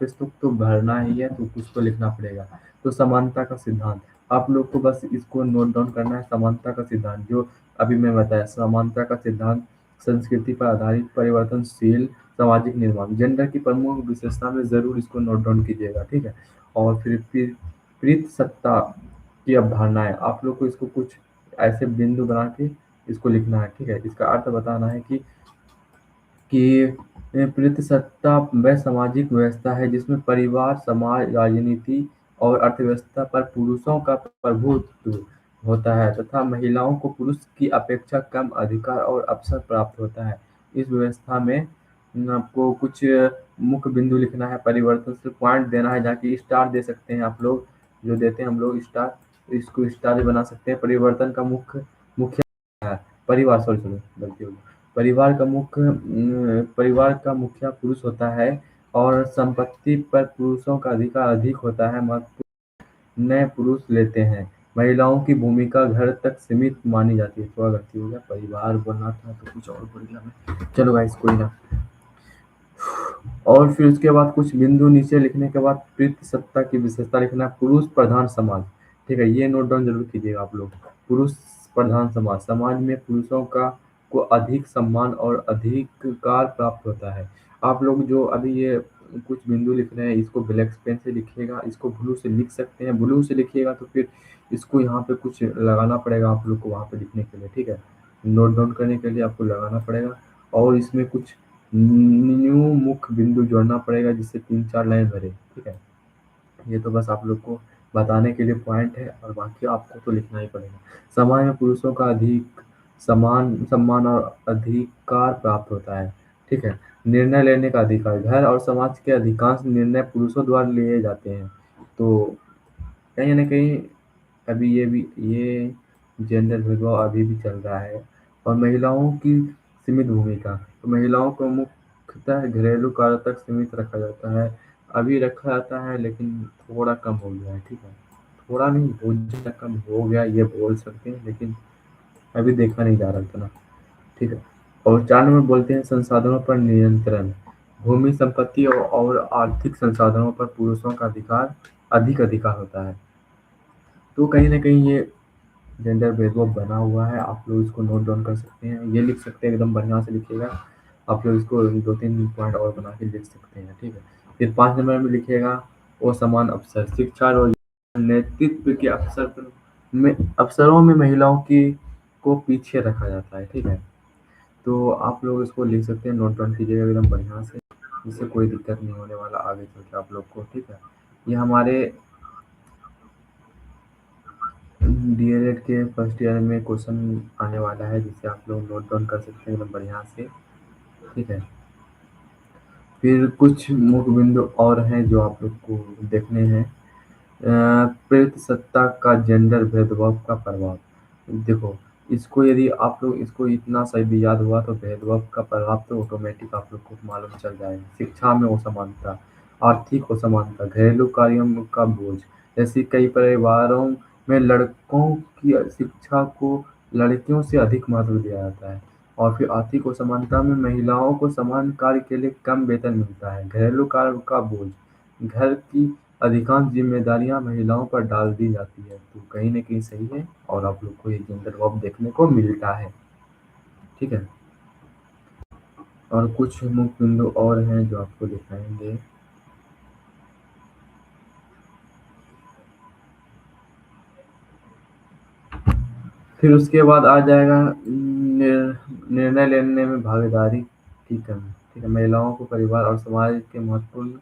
प्रश्न तो भरना ही है, तो कुछ तो लिखना पड़ेगा। तो समानता का सिद्धांत, आप लोग को बस इसको नोट डाउन करना है। समानता का सिद्धांत जो अभी मैं बताया, समानता का सिद्धांत संस्कृति पर आधारित परिवर्तनशील सामाजिक निर्माण, जेंडर की प्रमुख विशेषता में ज़रूर इसको नोट डाउन कीजिएगा, ठीक है। और फिर प्रीत सत्ता की अवधारणाएं, आप लोग को इसको कुछ ऐसे बिंदु बना के इसको लिखना है, ठीक है। इसका अर्थ बताना है कि पितृसत्ता वह सामाजिक व्यवस्था है जिसमें परिवार, समाज, राजनीति और अर्थव्यवस्था पर पुरुषों का प्रभुत्व होता है तथा महिलाओं को पुरुष की अपेक्षा कम अधिकार और अवसर प्राप्त होता है। इस व्यवस्था में आपको कुछ मुख्य बिंदु लिखना है, परिवर्तन से पॉइंट देना है, जहाँ की स्टार दे सकते हैं आप लोग, जो देते हैं हम लोग स्टार, इसको स्टार भी बना सकते हैं। परिवर्तन का मुख्य मुख्य है परिवार, सॉरी गलती हो गई। परिवार का मुखिया पुरुष होता है और संपत्ति पर पुरुषों का अधिकार अधिक होता है। महत्व नए पुरुष लेते हैं। महिलाओं की भूमिका घर तक सीमित मानी जाती है। थोड़ा गलती हो गया, परिवार बोलना था तो कुछ और बोल गया मैं। चलो गाइस, कोई ना। और फिर उसके बाद कुछ बिंदु नीचे लिखने के बाद पितृसत्ता की विशेषता लिखना है। पुरुष प्रधान समाज, ठीक है, ये नोट डाउन जरूर कीजिएगा आप लोग। पुरुष प्रधान समाज, समाज में पुरुषों का को अधिक सम्मान और अधिकार प्राप्त होता है। आप लोग जो अभी ये कुछ बिंदु लिख रहे हैं, इसको ब्लैक पेन से लिखिएगा, इसको ब्लू से लिख सकते हैं। ब्लू से लिखिएगा तो फिर इसको यहाँ पे कुछ लगाना पड़ेगा आप लोग को वहाँ पे लिखने के लिए, ठीक है। नोट डाउन करने के लिए आपको लगाना पड़ेगा और इसमें कुछ न्यू मुख्य बिंदु जोड़ना पड़ेगा जिससे 3-4 लाइन भरे, ठीक है। ये तो बस आप लोग को बताने के लिए पॉइंट है और बाकी आपको तो लिखना ही पड़ेगा। समाज में पुरुषों का अधिक सम्मान और अधिकार प्राप्त होता है, ठीक है। निर्णय लेने का अधिकार, घर और समाज के अधिकांश निर्णय पुरुषों द्वारा लिए जाते हैं। तो कहीं ना कहीं अभी ये जेंडर भेदभाव अभी भी चल रहा है। और महिलाओं की सीमित भूमिका, तो महिलाओं को मुख्यतः घरेलू कार्य तक सीमित रखा जाता है। अभी रखा जाता है लेकिन थोड़ा कम हो गया है, ठीक है। थोड़ा नहीं, बहुत ज़्यादा कम हो गया ये बोल सकते हैं, लेकिन अभी देखा नहीं जा रहा इतना, ठीक है। और 4 नंबर बोलते हैं संसाधनों पर नियंत्रण। भूमि, संपत्ति और आर्थिक संसाधनों पर पुरुषों का अधिक अधिकार होता है। तो कहीं ना कहीं ये जेंडर भेदभाव बना हुआ है। आप लोग इसको नोट डाउन कर सकते हैं, ये लिख सकते हैं, एकदम बढ़िया से लिखिएगा। आप लोग इसको 2-3 पॉइंट और बना के लिख सकते हैं, ठीक है। फिर 5 नंबर में लिखिएगा वो समान अवसर, शिक्षा, रोजगार, नेतृत्व के अवसरों में महिलाओं की को पीछे रखा जाता है, ठीक है। तो आप लोग इसको लिख सकते हैं, नोट डाउन कीजिएगा एकदम बढ़िया से, जिससे कोई दिक्कत नहीं होने वाला आगे चल के आप लोग को, ठीक है। ये हमारे डीएलएड के फर्स्ट ईयर में क्वेश्चन आने वाला है, जिसे आप लोग नोट डाउन कर सकते हैं एकदम बढ़िया से, ठीक है। फिर कुछ मुख्य बिंदु और हैं जो आप लोग को देखने हैं। पितृसत्ता का जेंडर भेदभाव का प्रभाव, देखो, इसको यदि आप लोग इसको इतना सही भी याद हुआ तो भेदभाव का प्रभाव तो ऑटोमेटिक आप लोग को मालूम चल जाएगा। शिक्षा में असमानता, आर्थिक असमानता, घरेलू कार्यों का बोझ, जैसे कई परिवारों में लड़कों की शिक्षा को लड़कियों से अधिक महत्व दिया जाता है। और फिर आर्थिक असमानता में महिलाओं को समान कार्य के लिए कम वेतन मिलता है। घरेलू कार्य का बोझ, घर की अधिकांश जिम्मेदारियां महिलाओं पर डाल दी जाती है। तो कहीं न कहीं सही है और आप लोग को ये जेंडर गैप देखने को मिलता है, ठीक है। और कुछ मुख्य बिंदु और हैं जो आपको दिखाएंगे। फिर उसके बाद आ जाएगा निर्णय लेने में भागीदारी की कमी, ठीक है। महिलाओं को परिवार और समाज के महत्वपूर्ण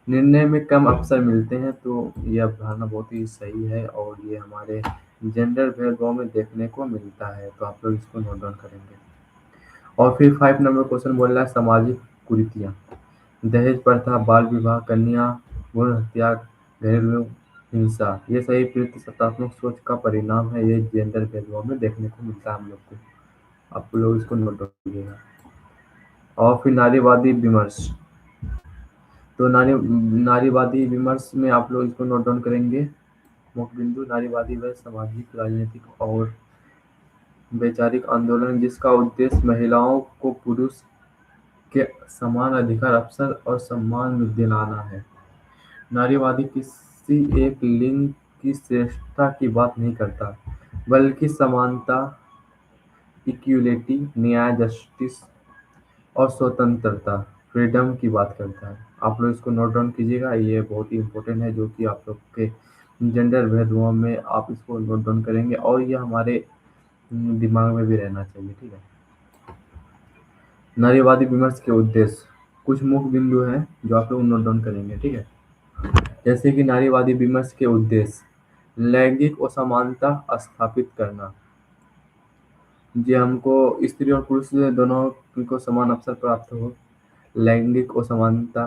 निर्णय में कम अवसर मिलते हैं। तो ये अवधारणा बहुत ही सही है और ये हमारे जेंडर भेदभाव में देखने को मिलता है। तो आप लोग इसको नोट डाउन करेंगे। और फिर 5 नंबर क्वेश्चन बोल रहा है सामाजिक कुरीतियाँ, दहेज प्रथा, बाल विवाह, कन्या भ्रूण हत्या, घरेलू हिंसा, ये सभी प्रतीकात्मक सोच का परिणाम है। ये जेंडर भेदभाव में देखने को मिलता है हम लोग को। आप लोग इसको नोट डाउन कीजिएगा। और फिर नारीवादी विमर्श, तो नारीवादी विमर्श में आप लोग इसको नोट डाउन करेंगे। मुख्य बिंदु, नारीवादी व सामाजिक, राजनीतिक और वैचारिक आंदोलन जिसका उद्देश्य महिलाओं को पुरुष के समान अधिकार, अवसर और सम्मान दिलाना है। नारीवादी किसी एक लिंग की श्रेष्ठता की बात नहीं करता, बल्कि समानता, इक्विलिटी, न्याय, जस्टिस और स्वतंत्रता, फ्रीडम की बात करता है। आप लोग इसको नोट डाउन कीजिएगा, ये बहुत ही इम्पोर्टेंट है, जो कि आप लोग के जेंडर भेदभाव में आप इसको नोट डाउन करेंगे और ये हमारे दिमाग में भी रहना चाहिए। ठीक है। नारीवादी विमर्श के उद्देश्य, कुछ मुख्य बिंदु हैं जो आप लोग नोट डाउन करेंगे। ठीक है। जैसे कि नारीवादी विमर्श के उद्देश्य, लैंगिक असमानता स्थापित करना, जी हमको स्त्री और पुरुष दोनों को समान अवसर प्राप्त हो, लैंगिक असमानता,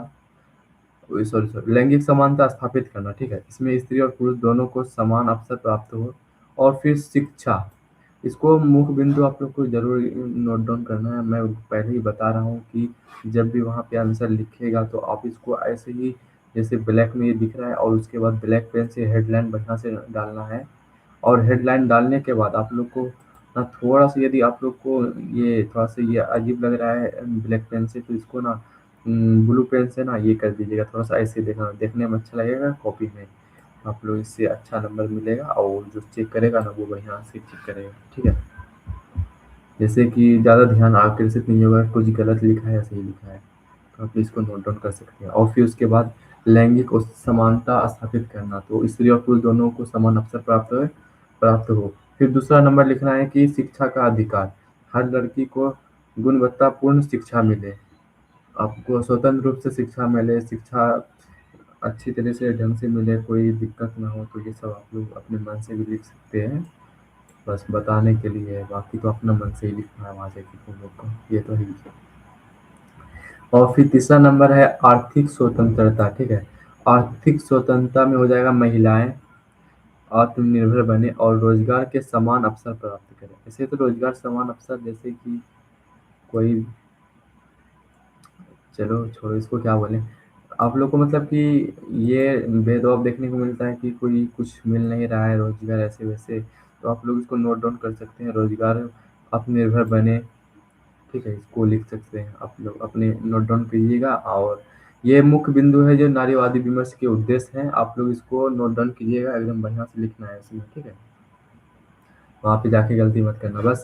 सॉरी सॉरी लैंगिक समानता स्थापित करना। ठीक है, इसमें स्त्री और पुरुष दोनों को समान अवसर प्राप्त हो। और फिर शिक्षा, इसको मुख्य बिंदु आप लोग को जरूर नोट डाउन करना है। मैं पहले ही बता रहा हूँ कि जब भी वहाँ पे आंसर लिखेगा तो आप इसको ऐसे ही, जैसे ब्लैक में ये दिख रहा है और उसके बाद ब्लैक पेन से हेडलाइन बढ़िया से डालना है। और हेडलाइन डालने के बाद आप लोग को ना थोड़ा सा, यदि आप लोग को ये थोड़ा सा ये अजीब लग रहा है ब्लैक पेन से, तो इसको ना ब्लू पेन से ना ये कर दीजिएगा, थोड़ा सा ऐसे देखना, देखने में अच्छा लगेगा कॉपी में। आप लोग इससे अच्छा नंबर मिलेगा और जो चेक करेगा ना वो बढ़िया से चेक करेगा। ठीक है। जैसे कि ज़्यादा ध्यान आकर्षित नहीं होगा, कुछ गलत लिखा है या सही लिखा है, तो आप इसको नोट डाउन कर सकते हैं। और फिर उसके बाद लैंगिक समानता स्थापित करना, तो स्त्री और पुरुष दोनों को समान अवसर प्राप्त हो। फिर दूसरा नंबर लिखना है कि शिक्षा का अधिकार, हर लड़की को गुणवत्तापूर्ण शिक्षा मिले, आपको स्वतंत्र रूप से शिक्षा मिले, शिक्षा अच्छी तरह से ढंग से मिले, कोई दिक्कत ना हो। तो ये सब आप लोग अपने मन से भी लिख सकते हैं, बस बताने के लिए है, बाकी तो अपना मन से ही लिखना है वहाँ से कि तुम लोग को, ये तो है ही। और फिर तीसरा नंबर है आर्थिक स्वतंत्रता। ठीक है, आर्थिक स्वतंत्रता में हो जाएगा महिलाएं आत्मनिर्भर बने और रोजगार के समान अवसर प्राप्त करें। ऐसे तो रोजगार समान अवसर, जैसे कि कोई, चलो छोड़ो इसको, क्या बोले आप लोग को, मतलब कि ये भेदभाव देखने को मिलता है कि कोई कुछ मिल नहीं रहा है रोजगार ऐसे वैसे, तो आप लोग इसको नोट डाउन कर सकते हैं, रोजगार आत्मनिर्भर बने। ठीक है, इसको लिख सकते हैं, आप लोग अपने नोट डाउन कीजिएगा। और ये मुख्य बिंदु है जो नारीवादी विमर्श के उद्देश्य हैं, आप लोग इसको नोट डाउन कीजिएगा, एकदम बढ़िया से लिखना है इसमें। ठीक है, वहाँ पे जाके गलती मत करना, बस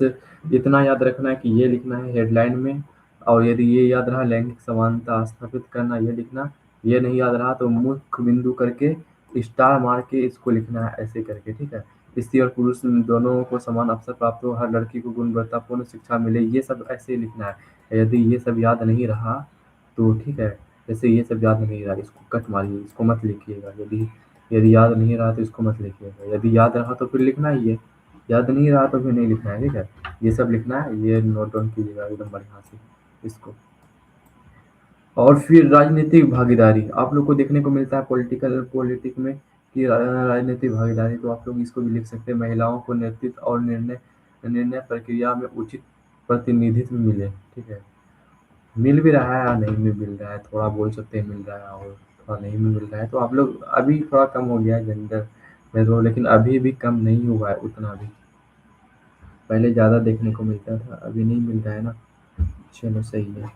इतना याद रखना है कि ये लिखना है हेडलाइन में। और यदि ये याद रहा लैंगिक समानता स्थापित करना, ये लिखना। ये नहीं याद रहा तो मुख्य बिंदु करके स्टार मार के इसको लिखना है ऐसे करके। ठीक है, स्त्री और पुरुष दोनों को समान अवसर प्राप्त हो, हर लड़की को गुणवत्तापूर्ण शिक्षा मिले, ये सब ऐसे ही लिखना है। यदि ये सब याद नहीं रहा तो ठीक है, जैसे ये सब याद नहीं रहा इसको कट मारिए, इसको मत लिखिएगा। यदि यदि याद नहीं रहा तो इसको मत लिखिएगा, यदि याद रहा तो फिर लिखना ही है, याद नहीं रहा तो फिर नहीं लिखना है। ठीक है, ये सब लिखना है, ये नोट डाउन कीजिएगा एकदम बढ़िया से इसको। और फिर राजनीतिक भागीदारी, आप लोग को देखने को मिलता है पॉलिटिक में कि राजनीतिक भागीदारी, तो आप लोग इसको भी लिख सकते हैं, महिलाओं को नेतृत्व और निर्णय निर्णय प्रक्रिया में उचित प्रतिनिधित्व मिले। ठीक है, मिल भी रहा है या नहीं भी मिल रहा है, थोड़ा बोल सकते हैं मिल रहा है और थोड़ा नहीं भी मिल रहा है, तो आप लोग अभी थोड़ा कम हो गया है जेंडर भेदभाव, लेकिन अभी भी कम नहीं हुआ है उतना भी, पहले ज़्यादा देखने को मिलता था, अभी नहीं मिल रहा है ना। चलो सही है।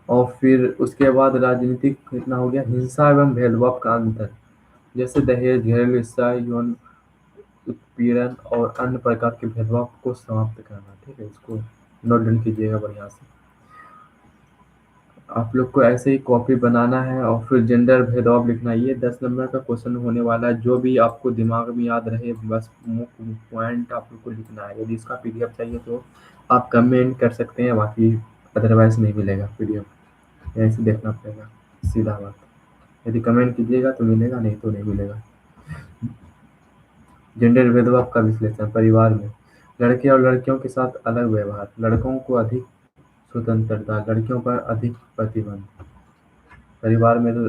और फिर उसके बाद राजनीतिक कितना हो गया, हिंसा एवं भेदभाव का अंतर, जैसे दहेज, घरेलू हिंसा, यौन उत्पीड़न और अन्य प्रकार के भेदभाव को समाप्त करना। ठीक है, इसको नोट डाउन कीजिएगा बढ़िया से। आप लोग को ऐसे ही कॉपी बनाना है और फिर जेंडर भेदभाव लिखना है। ये 10 नंबर का क्वेश्चन होने वाला है, जो भी आपको दिमाग में याद रहे, बस मुख्य पॉइंट आप लोग को लिखना है। यदि इसका पीडीएफ चाहिए तो आप कमेंट कर सकते हैं, बाकी अदरवाइज नहीं मिलेगा पीडीएफ, यहीं से देखना पड़ेगा, सीधा बात। यदि कमेंट कीजिएगा तो मिलेगा, नहीं तो नहीं मिलेगा। जेंडर भेदभाव का विश्लेषण, परिवार में लड़के और लड़कियों के साथ अलग व्यवहार, लड़कों को अधिक स्वतंत्रता, लड़कियों पर अधिक प्रतिबंध। परिवार में तो